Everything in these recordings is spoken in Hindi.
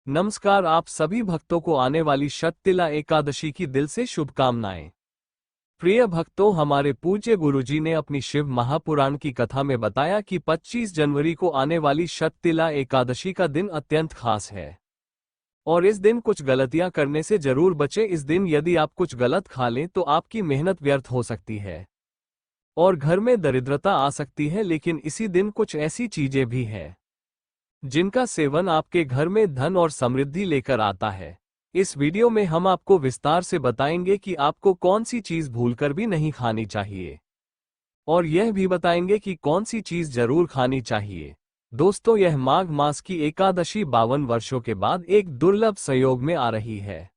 नमस्कार, आप सभी भक्तों को आने वाली शततिला एकादशी की दिल से शुभकामनाएं। प्रिय भक्तों, हमारे पूज्य गुरुजी ने अपनी शिव महापुराण की कथा में बताया कि 25 जनवरी को आने वाली शततिला एकादशी का दिन अत्यंत खास है और इस दिन कुछ गलतियां करने से जरूर बचें। इस दिन यदि आप कुछ गलत खा लें तो आपकी मेहनत व्यर्थ हो सकती है और घर में दरिद्रता आ सकती है। लेकिन इसी दिन कुछ ऐसी चीजें भी हैं जिनका सेवन आपके घर में धन और समृद्धि लेकर आता है। इस वीडियो में हम आपको विस्तार से बताएंगे कि आपको कौन सी चीज भूलकर भी नहीं खानी चाहिए और यह भी बताएंगे कि कौन सी चीज जरूर खानी चाहिए। दोस्तों, यह माघ मास की एकादशी 52 वर्षों के बाद एक दुर्लभ संयोग में आ रही है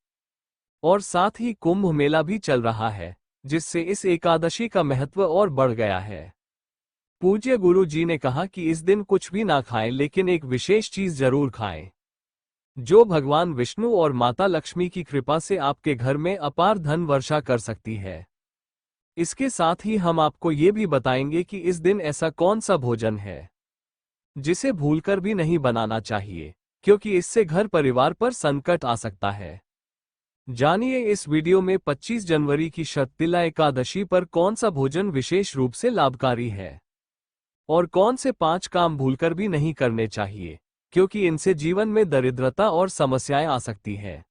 और साथ ही कुंभ मेला भी चल रहा है, जिससे इस एकादशी का महत्व और बढ़ गया है। पूज्य गुरु जी ने कहा कि इस दिन कुछ भी ना खाएं, लेकिन एक विशेष चीज जरूर खाएं जो भगवान विष्णु और माता लक्ष्मी की कृपा से आपके घर में अपार धन वर्षा कर सकती है। इसके साथ ही हम आपको ये भी बताएंगे कि इस दिन ऐसा कौन सा भोजन है जिसे भूलकर भी नहीं बनाना चाहिए, क्योंकि इससे घर परिवार पर संकट आ सकता है। जानिए इस वीडियो में 25 जनवरी की शततिला एकादशी पर कौन सा भोजन विशेष रूप से लाभकारी है और कौन से 5 काम भूलकर भी नहीं करने चाहिए, क्योंकि इनसे जीवन में दरिद्रता और समस्याएं आ सकती हैं।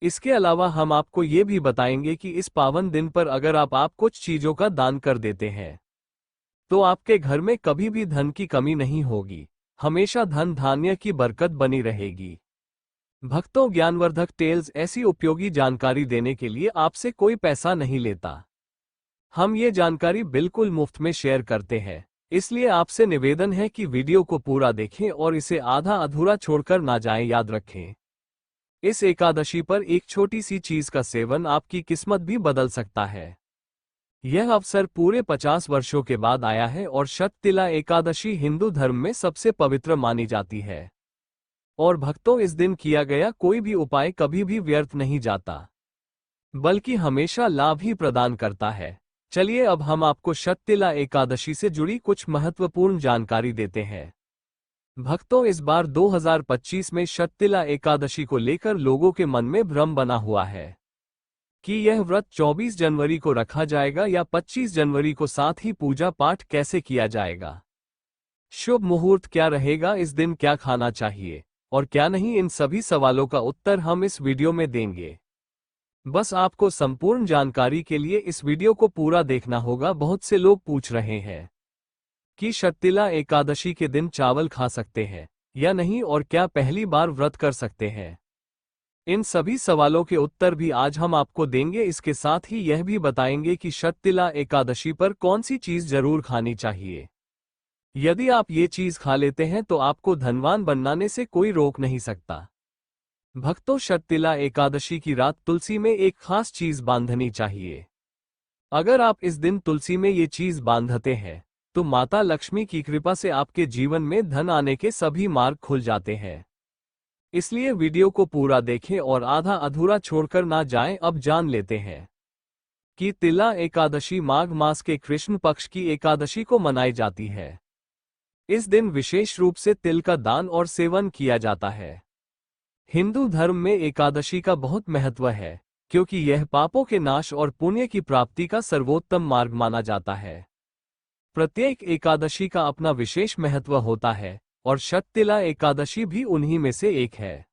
इसके अलावा हम आपको ये भी बताएंगे कि इस पावन दिन पर अगर आप कुछ चीजों का दान कर देते हैं तो आपके घर में कभी भी धन की कमी नहीं होगी, हमेशा धन धान्य की बरकत बनी रहेगी। भक्तों, ज्ञानवर्धक टेल्स ऐसी उपयोगी जानकारी देने के लिए आपसे कोई पैसा नहीं लेता। हम ये जानकारी बिल्कुल मुफ्त में शेयर करते हैं, इसलिए आपसे निवेदन है कि वीडियो को पूरा देखें और इसे आधा अधूरा छोड़कर ना जाएं। याद रखें, इस एकादशी पर एक छोटी सी चीज का सेवन आपकी किस्मत भी बदल सकता है। यह अवसर पूरे 50 वर्षों के बाद आया है और शततिला एकादशी हिंदू धर्म में सबसे पवित्र मानी जाती है और भक्तों, इस दिन किया गया कोई भी उपाय कभी भी व्यर्थ नहीं जाता, बल्कि हमेशा लाभ ही प्रदान करता है। चलिए अब हम आपको शततिला एकादशी से जुड़ी कुछ महत्वपूर्ण जानकारी देते हैं। भक्तों, इस बार 2025 में शततिला एकादशी को लेकर लोगों के मन में भ्रम बना हुआ है कि यह व्रत 24 जनवरी को रखा जाएगा या 25 जनवरी को, साथ ही पूजा पाठ कैसे किया जाएगा, शुभ मुहूर्त क्या रहेगा, इस दिन क्या खाना चाहिए और क्या नहीं, इन सभी सवालों का उत्तर हम इस वीडियो में देंगे। बस आपको संपूर्ण जानकारी के लिए इस वीडियो को पूरा देखना होगा। बहुत से लोग पूछ रहे हैं कि शततिला एकादशी के दिन चावल खा सकते हैं या नहीं और क्या पहली बार व्रत कर सकते हैं। इन सभी सवालों के उत्तर भी आज हम आपको देंगे। इसके साथ ही यह भी बताएंगे कि शततिला एकादशी पर कौन सी चीज जरूर खानी चाहिए। यदि आप ये चीज खा लेते हैं तो आपको धनवान बनने से कोई रोक नहीं सकता। भक्तों, शततिला एकादशी की रात तुलसी में एक खास चीज बांधनी चाहिए। अगर आप इस दिन तुलसी में ये चीज बांधते हैं तो माता लक्ष्मी की कृपा से आपके जीवन में धन आने के सभी मार्ग खुल जाते हैं। इसलिए वीडियो को पूरा देखें और आधा अधूरा छोड़कर ना जाएं। अब जान लेते हैं कि तिला एकादशी माघ मास के कृष्ण पक्ष की एकादशी को मनाई जाती है। इस दिन विशेष रूप से तिल का दान और सेवन किया जाता है। हिंदू धर्म में एकादशी का बहुत महत्व है, क्योंकि यह पापों के नाश और पुण्य की प्राप्ति का सर्वोत्तम मार्ग माना जाता है। प्रत्येक एकादशी का अपना विशेष महत्व होता है और शततिला एकादशी भी उन्हीं में से एक है।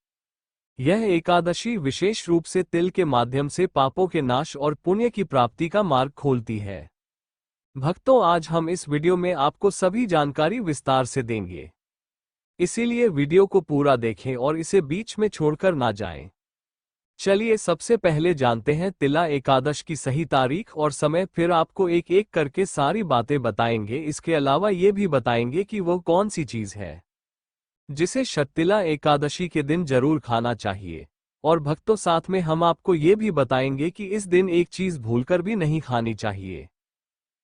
यह एकादशी विशेष रूप से तिल के माध्यम से पापों के नाश और पुण्य की प्राप्ति का मार्ग खोलती है। भक्तों, आज हम इस वीडियो में आपको सभी जानकारी विस्तार से देंगे, इसीलिए वीडियो को पूरा देखें और इसे बीच में छोड़कर ना जाएं। चलिए सबसे पहले जानते हैं तिला एकादश की सही तारीख और समय, फिर आपको एक एक करके सारी बातें बताएंगे। इसके अलावा ये भी बताएंगे कि वो कौन सी चीज है जिसे शततिला एकादशी के दिन जरूर खाना चाहिए। और भक्तों, साथ में हम आपको ये भी बताएंगे कि इस दिन एक चीज भूलकर भी नहीं खानी चाहिए।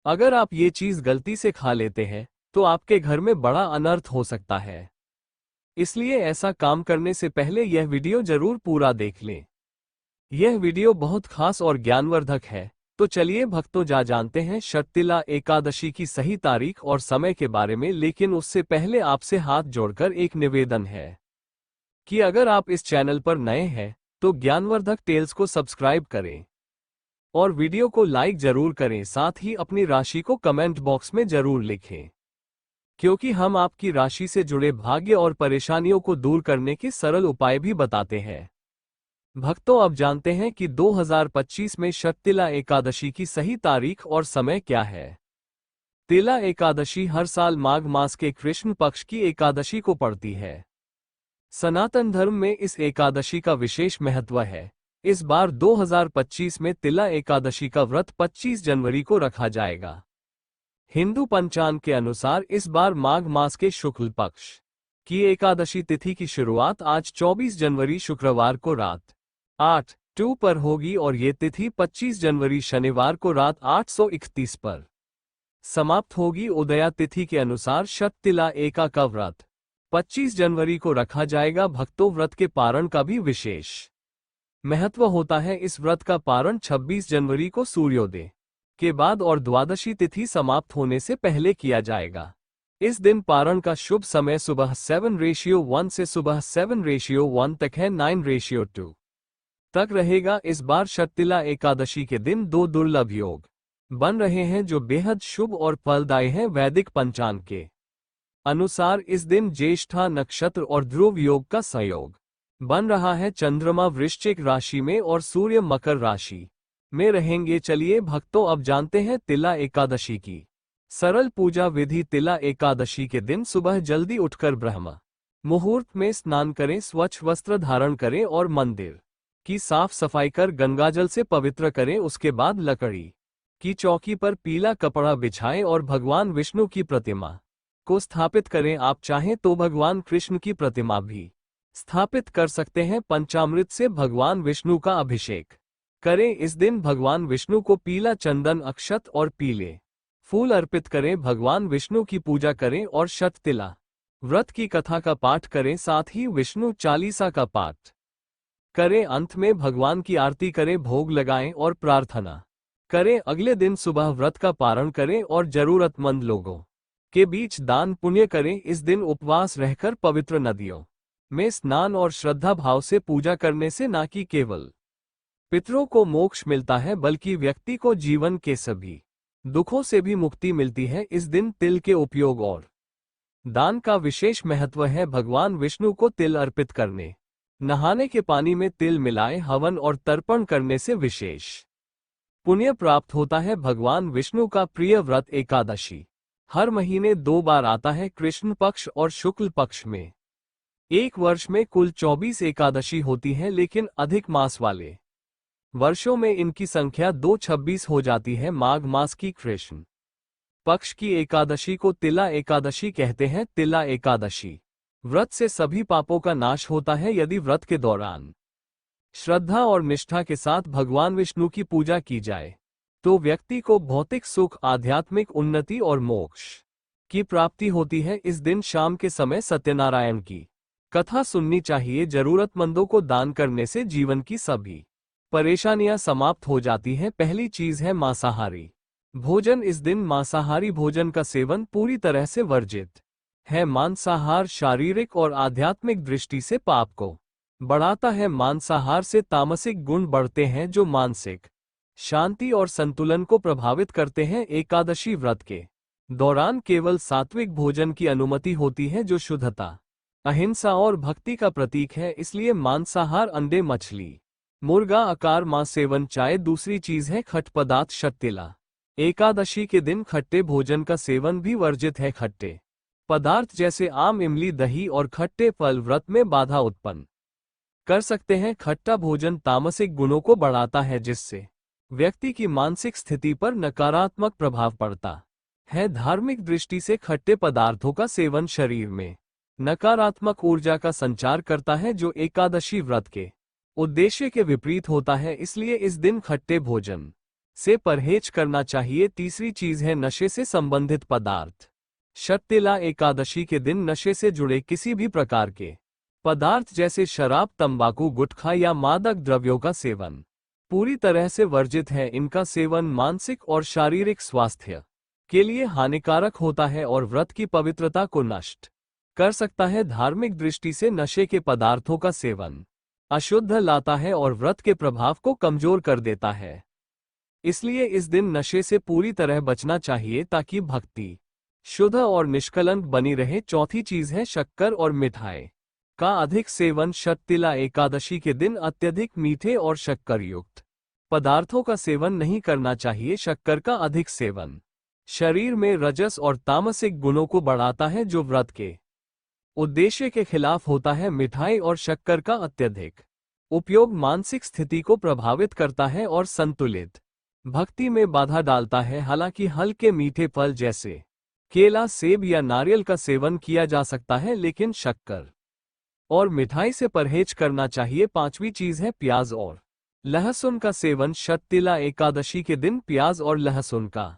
अगर आप ये चीज गलती से खा लेते हैं तो आपके घर में बड़ा अनर्थ हो सकता है। इसलिए ऐसा काम करने से पहले यह वीडियो जरूर पूरा देख लें। यह वीडियो बहुत खास और ज्ञानवर्धक है। तो चलिए भक्तों, जानते हैं शततिला एकादशी की सही तारीख और समय के बारे में। लेकिन उससे पहले आपसे हाथ जोड़कर एक निवेदन है कि अगर आप इस चैनल पर नए हैं तो ज्ञानवर्धक टेल्स को सब्सक्राइब करें और वीडियो को लाइक जरूर करें, साथ ही अपनी राशि को कमेंट बॉक्स में जरूर लिखें, क्योंकि हम आपकी राशि से जुड़े भाग्य और परेशानियों को दूर करने के सरल उपाय भी बताते हैं। भक्तों, अब जानते हैं कि 2025 में शततिला एकादशी की सही तारीख और समय क्या है। तिला एकादशी हर साल माघ मास के कृष्ण पक्ष की एकादशी को पड़ती है। सनातन धर्म में इस एकादशी का विशेष महत्व है। इस बार 2025 में तिला एकादशी का व्रत 25 जनवरी को रखा जाएगा। हिंदू पंचांग के अनुसार इस बार माघ मास के शुक्ल पक्ष की एकादशी तिथि की शुरुआत आज 24 जनवरी शुक्रवार को रात 8:02 पर होगी और ये तिथि 25 जनवरी शनिवार को रात 8:31 पर समाप्त होगी। उदया तिथि के अनुसार शततिला एका का व्रत 25 जनवरी को रखा जाएगा। भक्तों, व्रत के पारण का भी विशेष महत्व होता है। इस व्रत का पारण 26 जनवरी को सूर्योदय के बाद और द्वादशी तिथि समाप्त होने से पहले किया जाएगा। इस दिन पारण का शुभ समय सुबह 7:1 से सुबह 7:1 तक है, 9:2 तक रहेगा। इस बार शततिला एकादशी के दिन 2 दुर्लभ योग बन रहे हैं जो बेहद शुभ और फलदायी हैं। वैदिक पंचांग के अनुसार इस दिन ज्येष्ठा नक्षत्र और ध्रुव योग का संयोग बन रहा है। चंद्रमा वृश्चिक राशि में और सूर्य मकर राशि में रहेंगे। चलिए भक्तों, अब जानते हैं तिला एकादशी की सरल पूजा विधि। तिला एकादशी के दिन सुबह जल्दी उठकर ब्रह्म मुहूर्त में स्नान करें, स्वच्छ वस्त्र धारण करें और मंदिर की साफ सफाई कर गंगाजल से पवित्र करें। उसके बाद लकड़ी की चौकी पर पीला कपड़ा बिछाएं और भगवान विष्णु की प्रतिमा को स्थापित करें। आप चाहें तो भगवान कृष्ण की प्रतिमा भी स्थापित कर सकते हैं। पंचामृत से भगवान विष्णु का अभिषेक करें। इस दिन भगवान विष्णु को पीला चंदन, अक्षत और पीले फूल अर्पित करें। भगवान विष्णु की पूजा करें और शततिला व्रत की कथा का पाठ करें। साथ ही विष्णु चालीसा का पाठ करें। अंत में भगवान की आरती करें, भोग लगाएं और प्रार्थना करें। अगले दिन सुबह व्रत का पारण करें और जरूरतमंद लोगों के बीच दान पुण्य करें। इस दिन उपवास रहकर पवित्र नदियों में स्नान और श्रद्धा भाव से पूजा करने से न कि केवल पितरों को मोक्ष मिलता है, बल्कि व्यक्ति को जीवन के सभी दुखों से भी मुक्ति मिलती है। इस दिन तिल के उपयोग और दान का विशेष महत्व है। भगवान विष्णु को तिल अर्पित करने, नहाने के पानी में तिल मिलाए हवन और तर्पण करने से विशेष पुण्य प्राप्त होता है। भगवान विष्णु का प्रिय व्रत एकादशी हर महीने 2 बार आता है, कृष्ण पक्ष और शुक्ल पक्ष में। एक वर्ष में कुल 24 एकादशी होती हैं, लेकिन अधिक मास वाले वर्षों में इनकी संख्या 226 हो जाती है। माघ मास की कृष्ण पक्ष की एकादशी को तिला एकादशी कहते हैं। तिला एकादशी व्रत से सभी पापों का नाश होता है। यदि व्रत के दौरान श्रद्धा और निष्ठा के साथ भगवान विष्णु की पूजा की जाए तो व्यक्ति को भौतिक सुख, आध्यात्मिक उन्नति और मोक्ष की प्राप्ति होती है। इस दिन शाम के समय सत्यनारायण की कथा सुननी चाहिए। जरूरतमंदों को दान करने से जीवन की सभी परेशानियां समाप्त हो जाती हैं। पहली चीज है मांसाहारी भोजन। इस दिन मांसाहारी भोजन का सेवन पूरी तरह से वर्जित है। मांसाहार शारीरिक और आध्यात्मिक दृष्टि से पाप को बढ़ाता है। मांसाहार से तामसिक गुण बढ़ते हैं जो मानसिक शांति और संतुलन को प्रभावित करते हैं। एकादशी व्रत के दौरान केवल सात्विक भोजन की अनुमति होती है, जो शुद्धता, अहिंसा और भक्ति का प्रतीक है। इसलिए मांसाहार, अंडे, मछली, मुर्गा, आकार मांस सेवन। चाय दूसरी चीज है खट पदार्थ। शततिला एकादशी के दिन खट्टे भोजन का सेवन भी वर्जित है। खट्टे पदार्थ जैसे आम, इमली, दही और खट्टे फल व्रत में बाधा उत्पन्न कर सकते हैं। खट्टा भोजन तामसिक गुणों को बढ़ाता है, जिससे व्यक्ति की मानसिक स्थिति पर नकारात्मक प्रभाव पड़ता है। धार्मिक दृष्टि से खट्टे पदार्थों का सेवन शरीर में नकारात्मक ऊर्जा का संचार करता है, जो एकादशी व्रत के उद्देश्य के विपरीत होता है। इसलिए इस दिन खट्टे भोजन से परहेज करना चाहिए। तीसरी चीज है नशे से संबंधित पदार्थ। शततिला एकादशी के दिन नशे से जुड़े किसी भी प्रकार के पदार्थ जैसे शराब, तंबाकू, गुटखा या मादक द्रव्यों का सेवन पूरी तरह से वर्जित है। इनका सेवन मानसिक और शारीरिक स्वास्थ्य के लिए हानिकारक होता है और व्रत की पवित्रता को नष्ट कर सकता है। धार्मिक दृष्टि से नशे के पदार्थों का सेवन अशुद्ध लाता है और व्रत के प्रभाव को कमजोर कर देता है। इसलिए इस दिन नशे से पूरी तरह बचना चाहिए ताकि भक्ति शुद्ध और निष्कलंक बनी रहे। चौथी चीज है शक्कर और मिठाई का अधिक सेवन। षटतिला एकादशी के दिन अत्यधिक मीठे और शक्कर युक्त पदार्थों का सेवन नहीं करना चाहिए। शक्कर का अधिक सेवन शरीर में रजस और तामसिक गुणों को बढ़ाता है जो व्रत के उद्देश्य के खिलाफ होता है। मिठाई और शक्कर का अत्यधिक उपयोग मानसिक स्थिति को प्रभावित करता है और संतुलित भक्ति में बाधा डालता है। हालांकि हल्के मीठे फल जैसे केला, सेब या नारियल का सेवन किया जा सकता है, लेकिन शक्कर और मिठाई से परहेज करना चाहिए। पांचवी चीज है प्याज और लहसुन का सेवन। षटतिला एकादशी के दिन प्याज और लहसुन का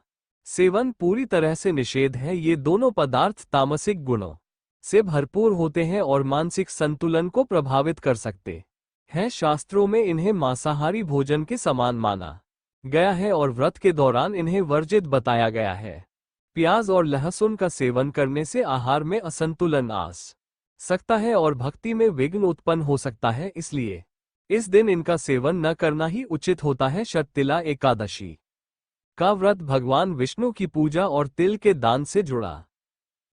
सेवन पूरी तरह से निषेध है। ये दोनों पदार्थ तामसिक गुणों से भरपूर होते हैं और मानसिक संतुलन को प्रभावित कर सकते हैं। शास्त्रों में इन्हें मांसाहारी भोजन के समान माना गया है और व्रत के दौरान इन्हें वर्जित बताया गया है। प्याज और लहसुन का सेवन करने से आहार में असंतुलन आ सकता है और भक्ति में विघ्न उत्पन्न हो सकता है। इसलिए इस दिन इनका सेवन न करना ही उचित होता है। षटतिला एकादशी का व्रत भगवान विष्णु की पूजा और तिल के दान से जुड़ा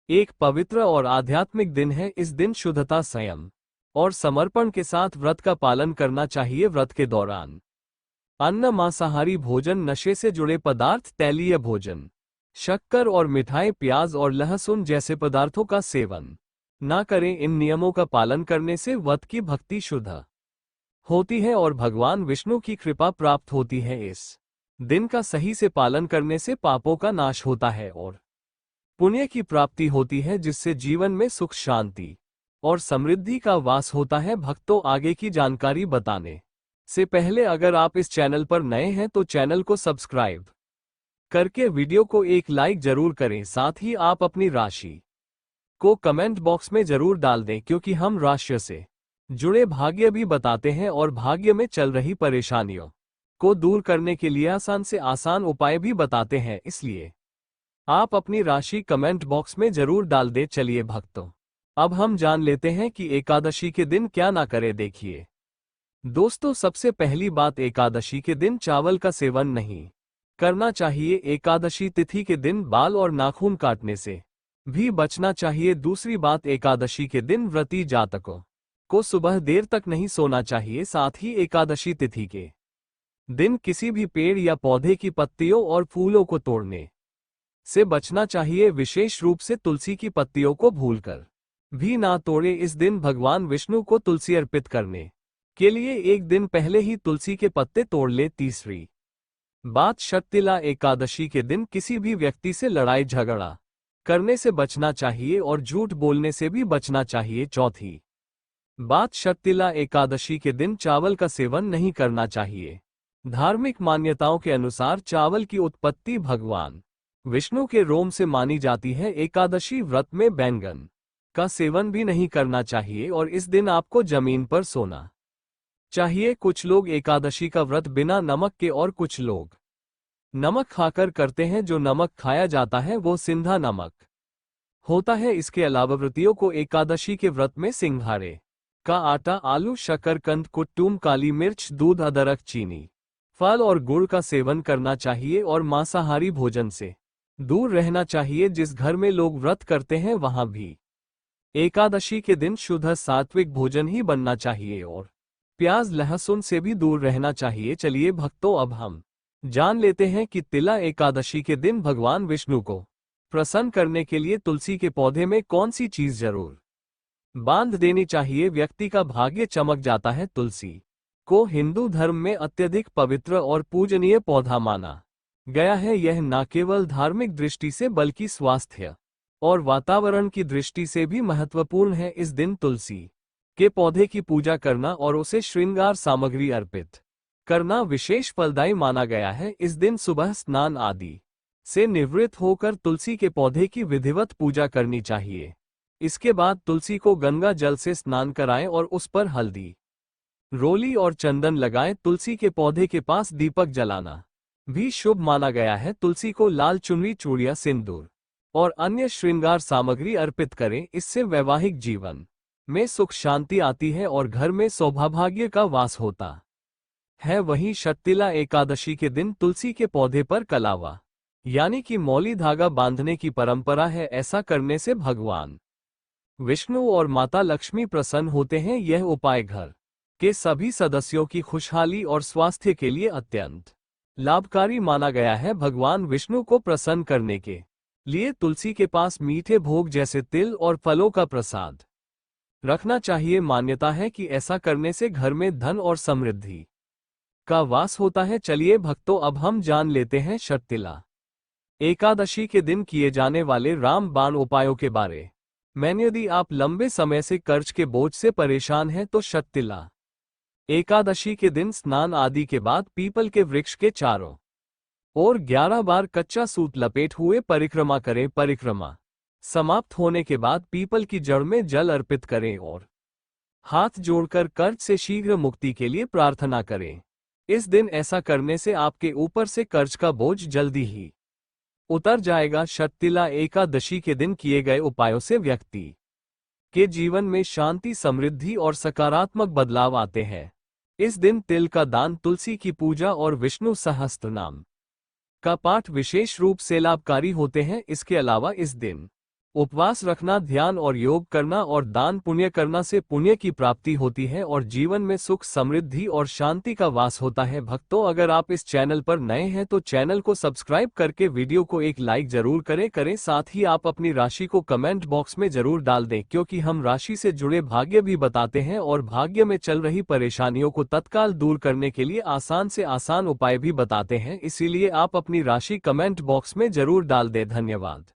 एक पवित्र और आध्यात्मिक दिन है। इस दिन शुद्धता, संयम और समर्पण के साथ व्रत का पालन करना चाहिए। व्रत के दौरान अन्न, मांसाहारी भोजन, नशे से जुड़े पदार्थ, तैलीय भोजन, शक्कर और मिठाई, प्याज और लहसुन जैसे पदार्थों का सेवन ना करें। इन नियमों का पालन करने से व्रत की भक्ति शुद्ध होती है और भगवान विष्णु की कृपा प्राप्त होती है। इस दिन का सही से पालन करने से पापों का नाश होता है और पुण्य की प्राप्ति होती है, जिससे जीवन में सुख, शांति और समृद्धि का वास होता है। भक्तों, आगे की जानकारी बताने से पहले अगर आप इस चैनल पर नए हैं तो चैनल को सब्सक्राइब करके वीडियो को एक लाइक जरूर करें। साथ ही आप अपनी राशि को कमेंट बॉक्स में जरूर डाल दें, क्योंकि हम राशि से जुड़े भाग्य भी बताते हैं और भाग्य में चल रही परेशानियों को दूर करने के लिए आसान से आसान उपाय भी बताते हैं। इसलिए आप अपनी राशि कमेंट बॉक्स में जरूर डाल दें। चलिए भक्तों, अब हम जान लेते हैं कि एकादशी के दिन क्या ना करें। देखिए दोस्तों, सबसे पहली बात, एकादशी के दिन चावल का सेवन नहीं करना चाहिए। एकादशी तिथि के दिन बाल और नाखून काटने से भी बचना चाहिए। दूसरी बात, एकादशी के दिन व्रती जातकों को सुबह देर तक नहीं सोना चाहिए। साथ ही एकादशी तिथि के दिन किसी भी पेड़ या पौधे की पत्तियों और फूलों को तोड़ने से बचना चाहिए। विशेष रूप से तुलसी की पत्तियों को भूलकर भी ना तोड़े। इस दिन भगवान विष्णु को तुलसी अर्पित करने के लिए एक दिन पहले ही तुलसी के पत्ते तोड़ ले। तीसरी बात, षटतिला एकादशी के दिन किसी भी व्यक्ति से लड़ाई झगड़ा करने से बचना चाहिए और झूठ बोलने से भी बचना चाहिए। चौथी बात, षटतिला एकादशी के दिन चावल का सेवन नहीं करना चाहिए। धार्मिक मान्यताओं के अनुसार चावल की उत्पत्ति भगवान विष्णु के रोम से मानी जाती है। एकादशी व्रत में बैंगन का सेवन भी नहीं करना चाहिए और इस दिन आपको जमीन पर सोना चाहिए। कुछ लोग एकादशी का व्रत बिना नमक के और कुछ लोग नमक खाकर करते हैं। जो नमक खाया जाता है वो सिंधा नमक होता है। इसके अलावा व्रतियों को एकादशी के व्रत में सिंघाड़े का आटा, आलू, शकरकंद, कुट्टूम, काली मिर्च, दूध, अदरक, चीनी, फल और गुड़ का सेवन करना चाहिए और मांसाहारी भोजन से दूर रहना चाहिए। जिस घर में लोग व्रत करते हैं वहां भी एकादशी के दिन शुद्ध सात्विक भोजन ही बनना चाहिए और प्याज, लहसुन से भी दूर रहना चाहिए। चलिए भक्तों, अब हम जान लेते हैं कि तिला एकादशी के दिन भगवान विष्णु को प्रसन्न करने के लिए तुलसी के पौधे में कौन सी चीज जरूर बांध देनी चाहिए। व्यक्ति का भाग्य चमक जाता है। तुलसी को हिंदू धर्म में अत्यधिक पवित्र और पूजनीय पौधा माना गया है। यह न केवल धार्मिक दृष्टि से बल्कि स्वास्थ्य और वातावरण की दृष्टि से भी महत्वपूर्ण है। इस दिन तुलसी के पौधे की पूजा करना और उसे श्रृंगार सामग्री अर्पित करना विशेष फलदायी माना गया है। इस दिन सुबह स्नान आदि से निवृत्त होकर तुलसी के पौधे की विधिवत पूजा करनी चाहिए। इसके बाद तुलसी को गंगा जल से स्नान कराएं और उस पर हल्दी, रोली और चंदन लगाएं। तुलसी के पौधे के पास दीपक जलाना भी शुभ माना गया है। तुलसी को लाल चुनरी, चूड़ियां, सिंदूर और अन्य श्रृंगार सामग्री अर्पित करें। इससे वैवाहिक जीवन में सुख शांति आती है और घर में सौभाग्य का वास होता है। वहीं शर्तिला एकादशी के दिन तुलसी के पौधे पर कलावा यानी कि मौली धागा बांधने की परंपरा है। ऐसा करने से भगवान विष्णु और माता लक्ष्मी प्रसन्न होते हैं। यह उपाय घर के सभी सदस्यों की खुशहाली और स्वास्थ्य के लिए अत्यंत लाभकारी माना गया है। भगवान विष्णु को प्रसन्न करने के लिए तुलसी के पास मीठे भोग जैसे तिल और फलों का प्रसाद रखना चाहिए। मान्यता है कि ऐसा करने से घर में धन और समृद्धि का वास होता है। चलिए भक्तों, अब हम जान लेते हैं शर्तिला एकादशी के दिन किए जाने वाले रामबाण उपायों के बारे में। यदि आप लंबे समय से कर्ज के बोझ से परेशान हैं तो शर्तिला एकादशी के दिन स्नान आदि के बाद पीपल के वृक्ष के चारों ओर 11 बार कच्चा सूत लपेट हुए परिक्रमा करें। परिक्रमा समाप्त होने के बाद पीपल की जड़ में जल अर्पित करें और हाथ जोड़कर कर्ज से शीघ्र मुक्ति के लिए प्रार्थना करें। इस दिन ऐसा करने से आपके ऊपर से कर्ज का बोझ जल्दी ही उतर जाएगा। शर्तिला एकादशी के दिन किए गए उपायों से व्यक्ति के जीवन में शांति, समृद्धि और सकारात्मक बदलाव आते हैं। इस दिन तिल का दान, तुलसी की पूजा और विष्णु सहस्त्रनाम का पाठ विशेष रूप से लाभकारी होते हैं। इसके अलावा इस दिन उपवास रखना, ध्यान और योग करना और दान पुण्य करना से पुण्य की प्राप्ति होती है और जीवन में सुख, समृद्धि और शांति का वास होता है। भक्तों, अगर आप इस चैनल पर नए हैं तो चैनल को सब्सक्राइब करके वीडियो को एक लाइक जरूर करें। साथ ही आप अपनी राशि को कमेंट बॉक्स में जरूर डाल दें, क्योंकि हम राशि से जुड़े भाग्य भी बताते हैं और भाग्य में चल रही परेशानियों को तत्काल दूर करने के लिए आसान से आसान उपाय भी बताते हैं। इसीलिए आप अपनी राशि कमेंट बॉक्स में जरूर डाल दें। धन्यवाद।